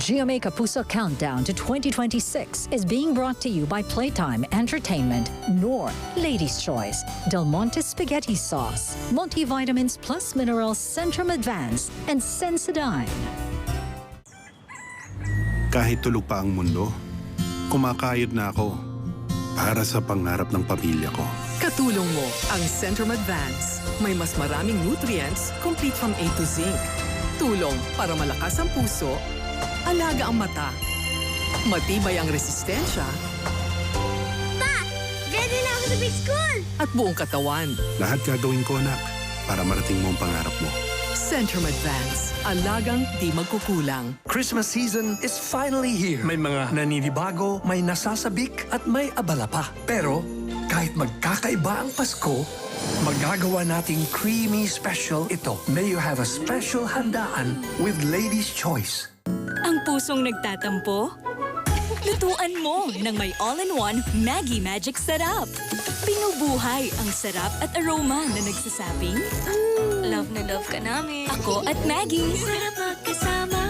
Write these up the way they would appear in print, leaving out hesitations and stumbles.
GMA Kapuso Countdown to 2026 is being brought to you by Playtime Entertainment, Nor, Ladies' Choice, Del Monte Spaghetti Sauce, Multivitamins Plus Minerals Centrum Advance, and Sensodyne. Kahit tulog pa ang mundo, kumakayod na ako para sa pangarap ng pamilya ko. Katulong mo ang Centrum Advance. May mas maraming nutrients, complete from A to zinc. Tulong para malakas ang puso, alaga ang mata, matibay ang resistensya, Pa! Ready na ako sa big school! at buong katawan. Lahat gagawin ko, anak, para marating mo ang pangarap mo. Centrum Advance. Alagang di magkukulang. Christmas season is finally here. May mga naninibago, may nasasabik, at may abala pa. Pero, kahit magkakaiba ang Pasko, magagawa nating creamy special ito. May you have a special handaan with Ladies' Choice. Ang pusong nagtatampo? Lutuan mo ng may all-in-one Maggi Magic Sarap. Pinubuhay ang sarap at aroma na nagsasabing, Love na love ka namin. ako at Maggie. Sarap magkasama.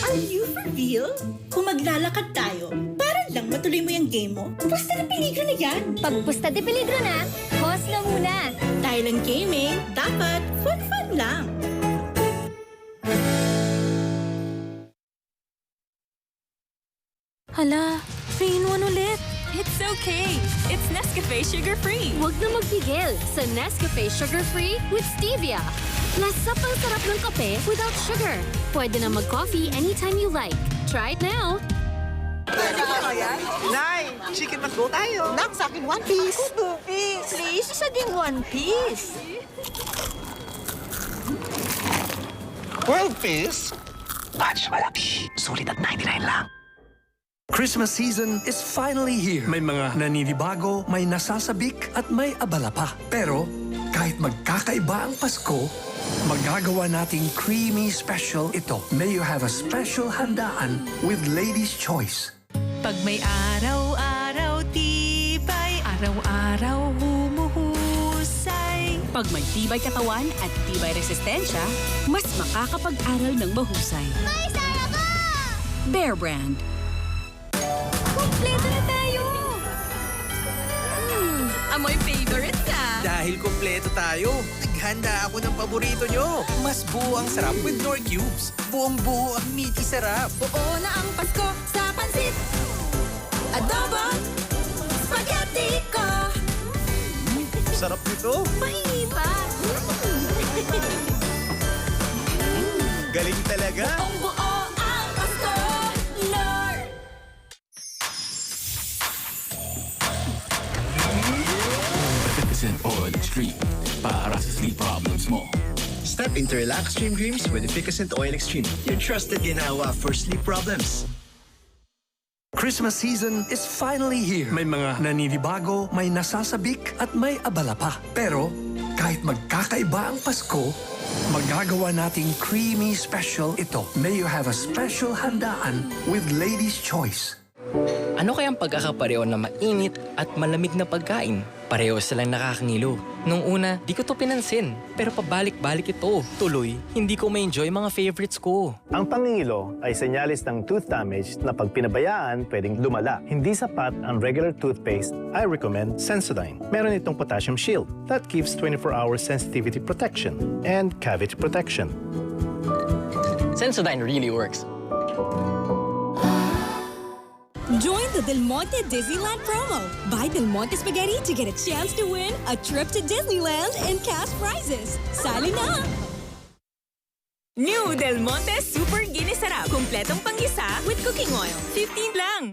Are you for real? Kung maglalakad tayo, para lang matuloy mo yung game mo, pusta na peligro na yan. Pag pusta de peligro na, pause na muna. Dahil ang gaming, dapat fun lang. Hala, 3-in-1 ulit. It's okay. It's Nescafe sugar-free. Huwag na magpigil sa Nescafe Sugar Free with Stevia. Nasapang sarap ng kape without sugar. Pwede na mag-coffee anytime you like. Try it now. Nay, chicken must go tayo. Nak, sa akin 1 piece. Ako 2 piece. Please, saging 1 piece. 12 piece? Batch malaki. Sulit at 99 lang. Christmas season is finally here. May mga naninibago, may nasasabik, at may abala pa. Pero, kahit magkakaiba ang Pasko, magagawa nating creamy special ito. May you have a special handaan with Ladies' Choice. Pag may araw-araw tibay, araw-araw humuhusay. Pag may tibay katawan at tibay resistensya, mas makakapag-aral ng mahusay. May saya ka! Bear Brand. Kompleto na tayo! Amoy favorite ka! Dahil kompleto tayo, naghanda ako ng paborito nyo. Mas buo ang sarap with Knorr Cubes. Buong-buo ang meaty sarap. Buo na ang Pasko sa pansit! Adobo! Spaghetti ko! Sarap nito. Mahingi pa! Galing talaga. Buong buo ang Pasko! Lord! Efficient Oil Extreme para sa sleep problems mo. Step into relaxed dream dreams with Efficient Oil Extreme, your trusted ginawa for sleep problems. Christmas season is finally here. May mga naninibago, may nasasabik, at may abala pa. Pero, kahit magkakaiba ang Pasko, magagawa nating creamy special ito. May you have a special handaan with Ladies' Choice. Ano kayang pagkakapareho na mainit at malamig na pagkain? Pareho silang nakakangilo. Nung una, di ko to pinansin. Pero pabalik-balik ito. Tuloy, hindi ko ma-enjoy mga favorites ko. Ang pangingilo ay senyalis ng tooth damage na pag pinabayaan, pwedeng lumala. Hindi sapat ang regular toothpaste, I recommend Sensodyne. Meron itong potassium shield that gives 24-hour sensitivity protection and cavity protection. Sensodyne really works. Join the Del Monte Disneyland promo. Buy Del Monte Spaghetti to get a chance to win a trip to Disneyland and cash prizes. Sali na! New Del Monte Super Guinness Sarap. Kompletong panggisa with cooking oil. 15 lang.